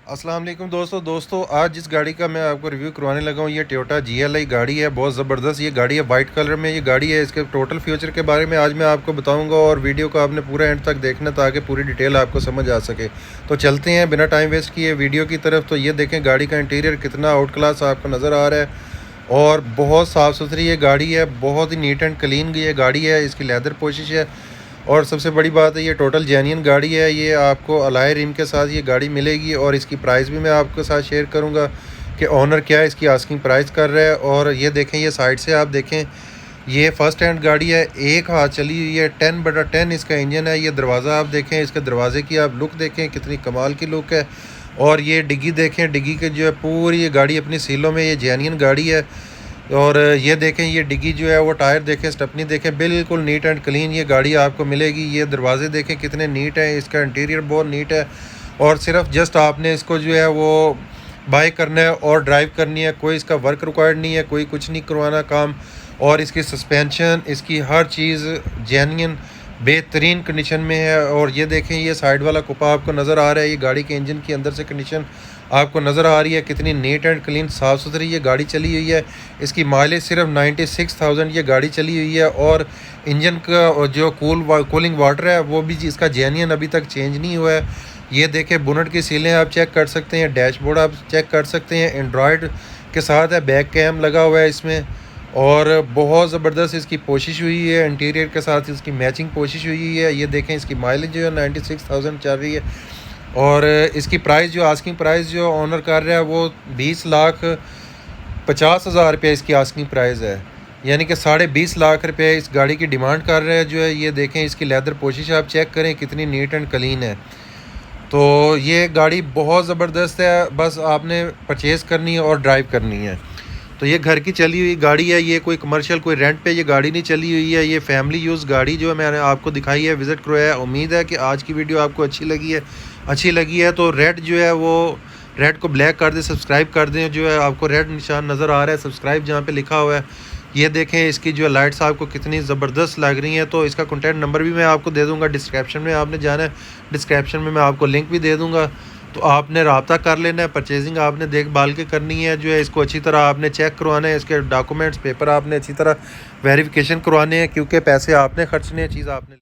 अस्सलाम वालेकुम दोस्तों आज जिस गाड़ी का मैं आपको रिव्यू करवाने लगा हूँ ये टोयोटा GLI गाड़ी है। बहुत ज़बरदस्त ये गाड़ी है, वाइट कलर में ये गाड़ी है। इसके टोटल फ्यूचर के बारे में आज मैं आपको बताऊंगा और वीडियो को आपने पूरा एंड तक देखना ताकि पूरी डिटेल आपको समझ आ सके। तो चलते हैं बिना टाइम वेस्ट किए वीडियो की तरफ। तो ये देखें गाड़ी का इंटीरियर कितना आउट क्लास आपको नज़र आ रहा है और बहुत साफ़ सुथरी ये गाड़ी है, बहुत ही नीट एंड क्लीन ये गाड़ी है। इसकी लेदर पोशिश है और सबसे बड़ी बात है ये टोटल जेन्युइन गाड़ी है। ये आपको अलॉय रिम के साथ ये गाड़ी मिलेगी और इसकी प्राइस भी मैं आपके साथ शेयर करूंगा कि ऑनर क्या है इसकी आस्किंग प्राइस कर रहा है। और ये देखें ये साइड से आप देखें ये फर्स्ट हैंड गाड़ी है, एक हाथ चली हुई है। 10/10 इसका इंजन है। ये दरवाज़ा आप देखें, इसके दरवाजे की आप लुक देखें कितनी कमाल की लुक है। और ये डिग्गी देखें, डिग्गी के जो है पूरी ये गाड़ी अपनी सीलों में ये जेन्युइन गाड़ी है। और ये देखें ये डिग्गी जो है वो टायर देखें, स्टेपनी देखें, बिल्कुल नीट एंड क्लीन ये गाड़ी आपको मिलेगी। ये दरवाजे देखें कितने नीट हैं, इसका इंटीरियर बहुत नीट है। और सिर्फ जस्ट आपने इसको जो है वो बाय करना है और ड्राइव करनी है, कोई इसका वर्क रिक्वायर्ड नहीं है, कोई कुछ नहीं करवाना काम। और इसकी सस्पेंशन, इसकी हर चीज़ जेन्युइन बेहतरीन कंडीशन में है। और ये देखें ये साइड वाला कुपा आपको नज़र आ रहा है, ये गाड़ी के इंजन की अंदर से कंडीशन आपको नज़र आ रही है कितनी नीट एंड क्लीन साफ़ सुथरी ये गाड़ी चली हुई है। इसकी माइलेज सिर्फ 96,000 ये गाड़ी चली हुई है। और इंजन का जो कूलिंग वाटर है वो भी इसका जेन्युइन अभी तक चेंज नहीं हुआ है। ये देखें बोनट की सीलें आप चेक कर सकते हैं, डैशबोर्ड आप चेक कर सकते हैं, एंड्रॉयड के साथ है, बैक कैम लगा हुआ है इसमें। और बहुत ज़बरदस्त इसकी कोशिश हुई है, इंटीरियर के साथ इसकी मैचिंग कोशिश हुई है। ये देखें इसकी माइलेज जो है 96,000 चल रही है। और इसकी प्राइस जो आस्किंग प्राइस जो ऑनर कर रहा है वो 20,50,000 रुपये इसकी आस्किंग प्राइस है, यानी कि 20.5 लाख रुपये इस गाड़ी की डिमांड कर रहे हैं जो है। ये देखें इसकी लेदर पोशिश आप चेक करें कितनी नीट एंड क्लीन है। तो ये गाड़ी बहुत ज़बरदस्त है, बस आपने परचेज़ करनी है और ड्राइव करनी है। तो ये घर की चली हुई गाड़ी है, ये कोई कमर्शियल कोई रेंट पे ये गाड़ी नहीं चली हुई है। ये फैमिली यूज़ गाड़ी जो है मैंने आपको दिखाई है, विज़िट करवाया है। उम्मीद है कि आज की वीडियो आपको अच्छी लगी है तो रेड जो है वो रेड को ब्लैक कर दें, सब्सक्राइब कर दें। जो है आपको रेड निशान नज़र आ रहा है सब्सक्राइब जहाँ पे लिखा हुआ है। ये देखें इसकी जो लाइट्स आपको कितनी ज़बरदस्त लग रही हैं। तो इसका कॉन्टैक्ट नंबर भी मैं आपको दे दूँगा, डिस्क्रिप्शन में आपने जाना है, डिस्क्रिप्शन में मैं आपको लिंक भी दे दूँगा। तो आपने रब्ता कर लेना है, परचेजिंग आपने देखभाल के करनी है। जो है इसको अच्छी तरह आपने चेक करवाना है, इसके डॉक्यूमेंट्स पेपर आपने अच्छी तरह वेरिफिकेशन करवाने हैं, क्योंकि पैसे आपने खर्चने हैं, चीज़ आपने